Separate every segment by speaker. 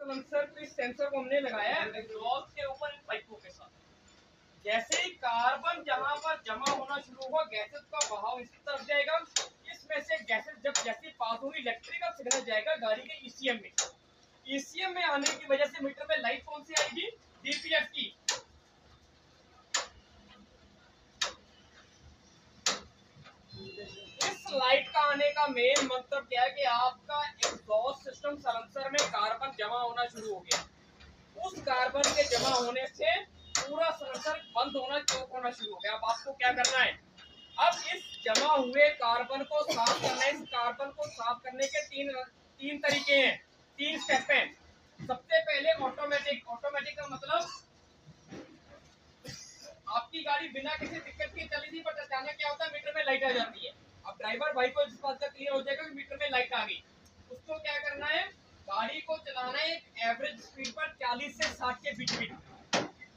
Speaker 1: Silencer तो इस sensor को हमने लगाया है एग्जॉस्ट के ऊपर इन पाइपों के साथ। जैसे ही कार्बन जहां पर जमा होना शुरू होगा, गैसेस का बहाव इस तरफ जाएगा। इसमें से गैसेस जब जैसे पास होगी, इलेक्ट्रिकल सिग्नल जाएगा गाड़ी के ईसीएम में। ईसीएम में आने की वजह से मीटर में लाइट कौन सी आएगी? डीपीएफ की। इस लाइट का आने का मेन मतलब क्या है कि आपका एग्जॉस्ट सिस्टम सलेंसर में कार्बन जमा होना शुरू हो गया। उस कार्बन के जमा होने से पूरा सलेंसर बंद होना, चोक होना शुरू हो गया। अब आपको क्या करना है? अब इस जमा हुए कार्बन को साफ करना है। इस कार्बन को साफ करने के तीन तरीके हैं, 3 स्टेप हैं। सबसे पहले ऑटोमेटिक। ऑटोमेटिक का मतलब आपकी गाड़ी बिना किसी दिक्कत के चली थी, बट अचानक क्या होता है, मीटर में लाइट आ जाती है। अब ड्राइवर भाई को इस बात का क्लियर हो जाएगा कि मीटर में लाइट आ गई। उसको क्या करना है? गाड़ी को चलाना है एक एवरेज स्पीड पर 40 से 60 के बीच में।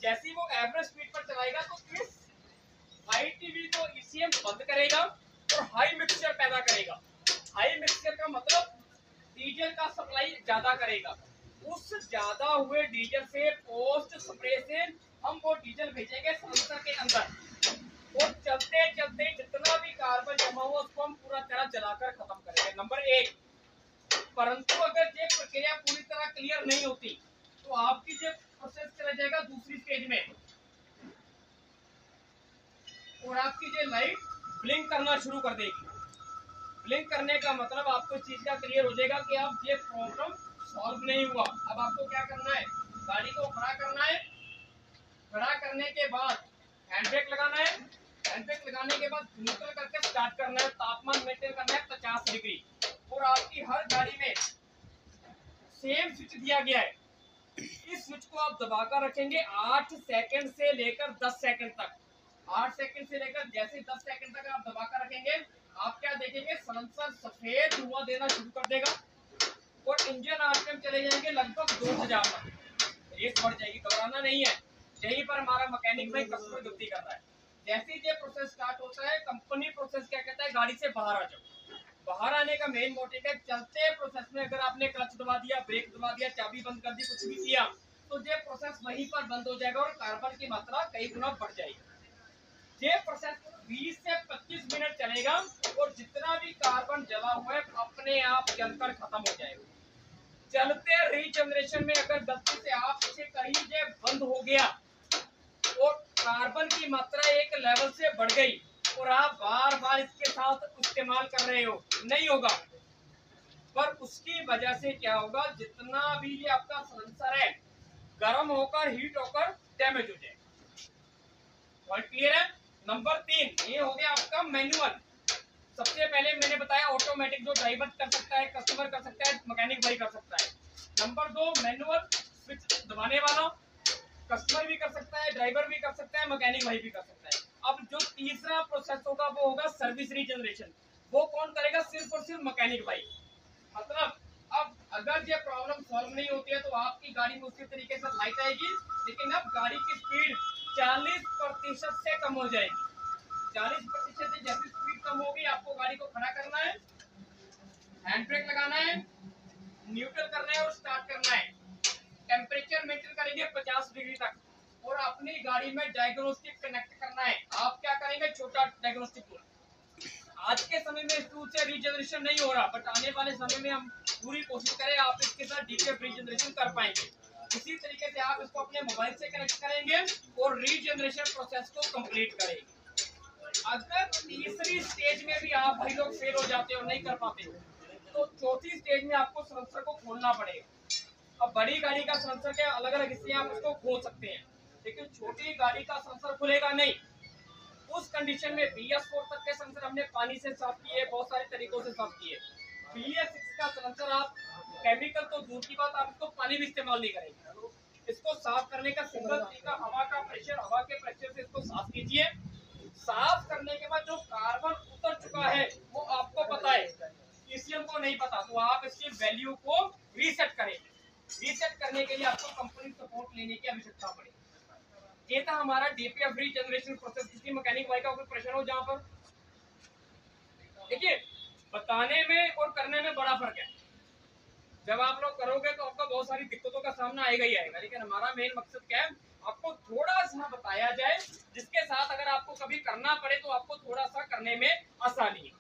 Speaker 1: जैसे वो एवरेज स्पीड पर चलाएगा तो इस हाई टीवी को ईसीएम बंद करेगा और हाई मिक्सचर पैदा करेगा। हाई मिक्सचर का मतलब डीजल का सप्लाई ज्यादा करेगा। उस ज्यादा हुए डीजल से पोस्ट स्प्रे से हम वो डीजल भेजेंगे सेंसर के अंदर और चलते चलते जितना भी कार्बन जमा हुआ उसको हम पूरा तरह जलाकर खत्म करेंगे। नंबर 1। परंतु अगर ये प्रक्रिया पूरी तरह क्लियर नहीं होती तो आपकी जो प्रोसेस चला जाएगा दूसरी स्टेज में और आपकी जो लाइट ब्लिंक करना शुरू कर देगी। ब्लिंक करने का मतलब आपको इस चीज का क्लियर हो जाएगा कि अब ये प्रॉब्लम सॉल्व नहीं हुआ। अब आपको क्या करना है? गाड़ी को खड़ा करना है। खड़ा करने के बाद हैंड ब्रेक लगाना है। हैंड ब्रेक लगाने के बाद न्यूट्रल करके स्टार्ट करना है। तापमान मेंटेन करना है 50 डिग्री। और आपकी हर गाड़ी में सेम स्विच दिया गया है। इस स्विच को आप दबाकर रखेंगे 8 सेकंड से लेकर 10 सेकंड तक। 8 सेकंड से लेकर जैसे 10 सेकंड तक आप दबाकर रखेंगे, आप क्या देखेंगे? सलेंसर सफेद धुआं देना शुरू कर देगा और इंजन आरपीएम चले जाएंगे लगभग 2000 तक। रेस बढ़ जाएगी, घबराना नहीं है। यहीं पर हमारा मैकेनिक भाई कस्टमर गलती कर रहा है। जैसे ही ये प्रोसेस स्टार्ट होता है, कंपनी प्रोसेस क्या कहता है? गाड़ी से बाहर आ जाओ। बाहर आने का मेन मोटिव है चलते प्रोसेस में अगर आपने क्लच दबा दिया, ब्रेक दबा दिया, चाबी बंद कर दी, कुछ भी किया तो ये प्रोसेस वहीं पर बंद हो जाएगा और कार्बन की मात्रा कई गुना बढ़ जाएगी। ये प्रोसेस 20 से 25 मिनट चलेगा और जितना भी कार्बन जला हुआ है अपने आप जलकर खत्म हो जाएगा। चलते रीजनरेशन में अगर गलती से आपसे कहीं ये बंद हो गया और कार्बन की मात्रा एक लेवल से बढ़ गई और आप बार बार इसके साथ इस्तेमाल कर रहे हो, नहीं होगा। पर उसकी वजह से क्या होगा? जितना भी ये आपका सेंसर है गर्म होकर, हीट होकर डैमेज हो जाएगा। पॉइंट क्लियर है? नंबर 3 ये हो गया आपका मैनुअल। सबसे पहले मैंने बताया ऑटोमेटिक, जो ड्राइवर कर सकता है, कस्टमर कर सकता है, मैकेनिक भाई कर सकता है। नंबर 2 मैनुअल, स्विच दबाने वाला, कस्टमर भी कर सकता है, ड्राइवर भी कर सकता है, मैकेनिक भाई भी कर सकता है। अब जो तीसरा प्रोसेस होगा वो होगा सर्विस रीजनरेशन। वो कौन करेगा? सिर्फ और सिर्फ मैकेनिक भाई। मतलब अब अगर ये प्रॉब्लम सॉल्व नहीं होती है तो आपकी गाड़ी में उसी तरीके से लाइट आएगी, लेकिन अब गाड़ी की स्पीड 40% से कम हो जाएगी। 40% से जैसी स्पीड कम होगी, आपको गाड़ी को खड़ा करना है, हैंड ब्रेक लगाना है, न्यूट्रल करना है और स्टार्ट करना है। टेम्परेचर मेंटेन करेंगे 50 डिग्री तक और अपनी गाड़ी में डायग्नोस्टिक कनेक्ट करना है। आप क्या करेंगे? छोटा डायग्नोस्टिक टूल। आज के समय में इस टूल से रीजनरेशन नहीं हो रहा, बट आने वाले समय में हम पूरी कोशिश करें आप इसके साथ डीपीएफ रीजनरेशन कर पाएंगे। इसी तरीके से आप इसको अपने मोबाइल से कनेक्ट करेंगे और रीजनरेशन प्रोसेस को कंप्लीट करेंगे। अगर तीसरी स्टेज में भी आप भाई लोग फेल हो जाते हो, नहीं कर पाते हो, तो चौथी स्टेज में आपको सेंसर को खोलना पड़ेगा। अब बड़ी गाड़ी का सेंसर के अलग अलग हिस्से आप उसको खोल सकते हैं, लेकिन छोटी गाड़ी का सेंसर खुलेगा नहीं। उस कंडीशन में BS4 तक के सेंसर हमने पानी से साफ किए, बहुत सारे तरीकों से साफ किए। BS6 का सेंसर आप केमिकल तो दूर की बात, आप इसको पानी भी इस्तेमाल नहीं करेंगे। इसको साफ करने का सिंगल तरीका हवा का प्रेशर, हवा के प्रेशर से इसको साफ कीजिए। साफ करने के बाद जो कार्बन उतर चुका है वो आपको पता है, ईसीएम को नहीं पता, तो आप इसकी वैल्यू को रीसेट करेंगे। रीसेट करने के लिए आपको कंपनी सपोर्ट लेने की आवश्यकता पड़ेगी। ये था हमारा डीपीएफ रीजनरेशन प्रोसेस। किसी मैकेनिक भाई का कोई प्रश्न हो जहां पर? देखिए, बताने में और करने में बड़ा फर्क है। जब आप लोग करोगे तो आपको बहुत सारी दिक्कतों का सामना आएगा ही आएगा, लेकिन हमारा मेन मकसद क्या है, आपको थोड़ा सा बताया जाए जिसके साथ अगर आपको कभी करना पड़े तो आपको थोड़ा सा करने में आसानी है।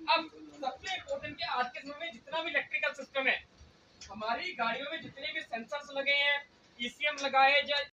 Speaker 1: अब सबसे इम्पोर्टेंट क्या, आज के समय में जितना भी इलेक्ट्रिकल सिस्टम है, हमारी गाड़ियों में जितने भी सेंसर्स लगे हैं, ईसीएम लगाए जाए,